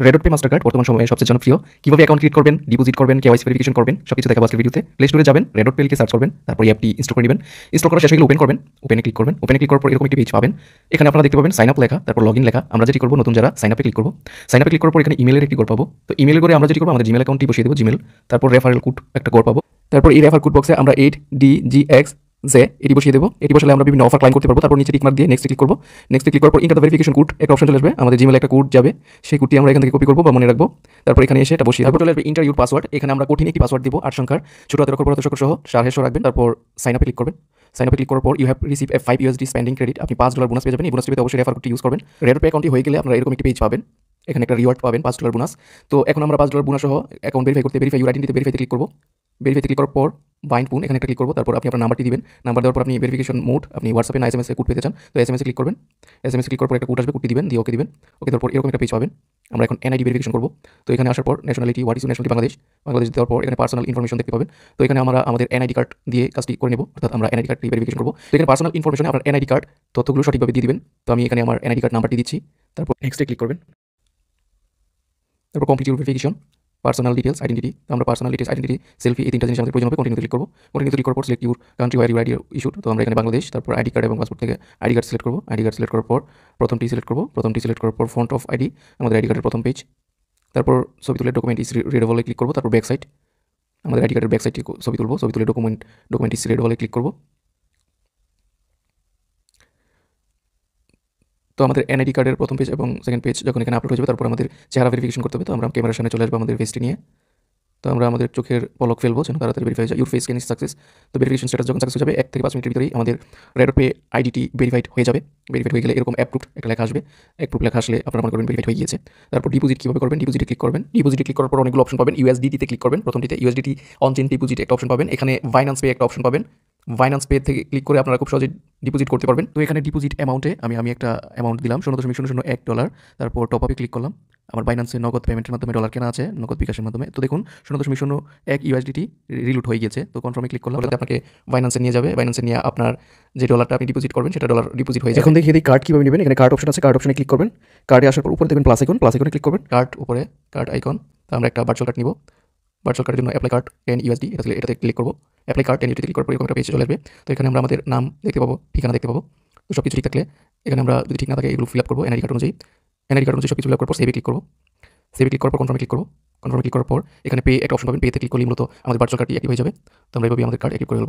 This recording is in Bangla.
রেডট পে মাস্টার কার্ড বর্তমান সময়ে সবচেয়ে জনপ্রিয়। কিভাবে অ্যাকাউন্ট ক্রিয়েট করবেন, ডিপোজিট করবেন, কেওয়াইসি ভেরিফিকেশন করবেন, সবকিছু দেখাবো আজকের ভিডিওতে। প্লে স্টোরে যাবেন, রেডট পে লিখে সার্চ করবেন, তারপর এই অ্যাপটি ইনস্টল করে নেবেন। ইনস্টল করা শেষ হয়ে গেলে ওপেন করবেন, ওপেনে ক্লিক করবেন। ওপেনে ক্লিক করার পর এরকম একটি পেজ পাবেন। এখানে আপনারা দেখতে পাবেন সাইন আপ লেখা, তারপর লগইন লেখা। আমরা যেটি করবো, নতুন যারা সাইন আপে ক্লিক করবো। সাইন আপে ক্লিক করার পর এখানে ইমেলের একটি ঘর পাবো। তো ইমেলের করে আমরা যেটি করবো, আমাদের জিমেল অ্যাকাউন্টটি বসিয়ে দেবো, জিমেল। তারপর রেফারেল কোড একটা ঘর পাবো। তারপর এই রেফার কোড বক্সে আমরা 8DGX এটি বসিয়ে দেবো। এটি বসালে আমরা বিভিন্ন অফার ক্লাইম করতে পারবো। তারপর নিচে টিক মার্ক দিয়ে নেক্সট ক্লিক করবো। নেক্সট ক্লিক করার পর ইন্টার দ্য ভেরিফিকেশন কোড একটা অপশন চলে আসবে। আমাদের জিমেলে একটা কোড যাবে, সেই কোডটি আমরা এখান থেকে কপি করবো বা মনে রাখবো। তারপর এখানে এসে এটা বসিয়ে তারপর চলে আসবে ইন্টার ইউর পাসওয়ার্ড। এখানে আমরা কঠিন একটি পাসওয়ার্ড দিব, 8 সংখ্যার, ছোট হাতের অক্ষর বড় হাতের অক্ষর সহ সারহেস্য রাখবেন। তারপর সাইন আপে ক্লিক করবেন। সাইন আপে ক্লিক করার পর you have receive a $5 spending credit. আপনি $5 বোনাস পেয়ে যাবেন। এই বোনাসটিতে অবশ্যই রেফার কোডটি ইউজ করবেন। রেডট পে অ্যাকাউন্টটি হয়ে গেলে আপনারা এরকম একটি পেজ পাবেন। এখানে একটা রিওয়ার্ড পাবেন, $5 বোনাস। তো এখন আমরা $5 বোনাস সহ অ্যাকাউন্ট ভেরিফাই করতে ভেরিফাই ইউর আইডেন্টিতে ভেরিফাইতে ক্লিক করবো। ভেরিফাইতে ক্লিক করার পর বাইন্ড পুন এখানে একটা ক্লিক করবো। তারপর আপনি আপনার নাম্বারটি দিবেন। নাম্বার দেওয়ার পর আপনি ভেরিফিকেশন মোড, আপনি হোয়াটসঅ্যাপে না এসএমএসে কোড পেতে চান, তো এসএমএসে ক্লিক করবেন। এসএমএসে ক্লিক করার পর একটা কোড আসবে, কোডটি দিবেন, দিয়ে ওকে দিবেন। ওকে দেওয়ার পর এরকম একটা পেজ পাবেন। আমরা এখন এনআইডি ভেরিফিকেশন করবো। তো এখানে আসার পর nationality, what is your nationality, Bangladesh দেওয়ার পর এখানে পার্সোনাল ইনফরমেশন দেখতে পাবেন। তো এখানে আমরা আমাদের এনআইডি কার্ড দিয়ে কাজটি করে নেব, অর্থাৎ আমরা এনআইডি কার্ডটি ভেরিফিকেশন করবো। তো এখানে পার্সোনাল ইনফরমেশনে আপনার এনআইডি কার্ড তথ্যগুলো সঠিকভাবে দিয়ে দিবেন। তো আমি এখানে আমার এনআইডি কার্ড নাম্বারটি দিচ্ছি। তারপর নেক্সটে ক্লিক করবেন। তারপর complete your verification, personal details, identity. তো আমরা পার্সোনাল ডিটেলস, আইডেন্টিটি, সেলফি, এই তিনটা জিনিস আমাদের প্রয়োজন হবে। কন্টিনিউতে ক্লিক করবো। কন্টিনিউতে ক্লিক করার পর select your country where your ID issued. তো আমরা এখানে বাংলাদেশ, তারপর আইডি কার্ড এবং পাসপোর্ট থেকে আইডি কার্ড সিলেক্ট করবো। আইডি কার্ড সিলেক্ট করার পর প্রথমটি সিলেক্ট করবো। প্রথমটি সিলেক্ট করার পর ফন্ট অফ আইডি, আমাদের আইডি কার্ডের প্রথম পেজ। তারপর ছবি তুলে ডকুমেন্ট ইস রিডেবলে ক্লিক করবো। তারপর ব্যাক সাইড, আমাদের আইডি কার্ডের ব্যাক সাইডটি ছবি তুলবো। ছবি তুলে ডকুমেন্ট ইস রিডেবলে ক্লিক করবো। তো আমাদের এনআইডি কার্ডের প্রথম পেজ এবং সেকেন্ড পেজ যখন এখানে আপলোড হয়ে যাবে, তারপর আমাদের চেহারা ভেরিফিকেশন করতে হবে। তো আমরা ক্যামেরার সামনে চলে আসবো আমাদের ফেসটি নিয়ে। তো আমরা আমাদের চোখের পলক ফেলবো যেন তাড়াতাড়ি ভেরিফাই হয়ে যায়। Your face scan is success. তো ভেরিফিকেশন স্ট্যাটাস যখন সাকসেস হয়ে যাবে, 1 থেকে 5 মিনিটের ভিতরেই আমাদের রেডট পে আইডিটি ভেরিফাইড হয়ে যাবে। ভেরিফাইড হয়ে গেলে এরকম অ্যাপ্রুভড একটা লেখা আসবে। অ্যাপ্রুভ লেখা আসলে আপনারা মনে করবেন ভেরিফাইড হয়ে গিয়েছে। তারপর ডিপোজিট কীভাবে করবেন, ডিপোজিটে ক্লিক করবেন। ডিপোজিটে ক্লিক করার পর অনেকগুলো অপশন পাবেন। ইউএসডিটিতে ক্লিক করবেন। প্রথমটিতে ইউএসডিটি অন চেইন ডিপোজিট একটা অপশন পাবেন। এখানে বাইন্যান্স পে একটা অপশন পাবেন। বাইন্যান্স পে থেকে ক্লিক করে আপনারা খুব সহজে ডিপোজিট করতে পারবেন। তো এখানে ডিপোজিট অ্যামাউন্টে আমি একটা অ্যামাউন্ট দিলাম, $0.001। তারপর টপ আপে ক্লিক করলাম। আমার বাইন্যান্সে নগদ পেমেন্টের মাধ্যমে ডলার কেনা আছে, নগদ বিকাশের মাধ্যমে। তো দেখুন 0.01 ইউএসডিটি রিলুট হয়ে গিয়েছে। তো কনফার্মে ক্লিক করলাম, আপনাকে বাইন্যান্সে নিয়ে যাবে। বাইন্যান্সে নিয়ে আপনার যে ডলারটা আপনি ডিপোজিট করবেন সেটা ডলার ডিপোজিট হয়ে যাবে। এখন দেখি কার্ড কীভাবে নেবেন। এখানে কার্ড অপশন আছে, কার্ড অপশনে ক্লিক করবেন। কার্ডে আসার পর উপরে দেখবেন প্লাস আইকন, প্লাস আইকনে ক্লিক করবেন। কার্ড উপরে কার্ড আইকন। তো আমরা একটা ভার্চুয়াল কার্ড নিব। ভার্চুয়াল কার্ডের জন্য অ্যাপ্লাই কার্ড 10 USD, এটাতে ক্লিক করবো। অ্যাপ্লাই কার্ড 10 USD ক্লিক করার পর এরকম একটা পেজ চলে আসবে। তো এখানে আমরা আমাদের নাম দেখতে পাবো, ঠিকানা দেখতে পাবো। তো সব কিছু ঠিক থাকলে এখানে আমরা যদি ঠিক না থাকে এগুলো ফিল আপ করবো এনআইডি কার্ড অনুযায়ী। এনআইডি কার্ড অনুযায়ী সব কিছু ফিল আপ করার পর সেভে ক্লিক করবো। সেভে ক্লিক করার পর কনফার্মে ক্লিক করবো। কনফার্মে ক্লিক করার পর এখানে পে একটা অপশন পাবেন। পেতে ক্লিক করলে মূলত আমাদের ভার্চুয়াল কার্ডটি অ্যাক্টিভ হয়ে যাবে। তো আমরা এইভাবে আমাদের কার্ড অ্যাক্টিভ করে ফেলবো।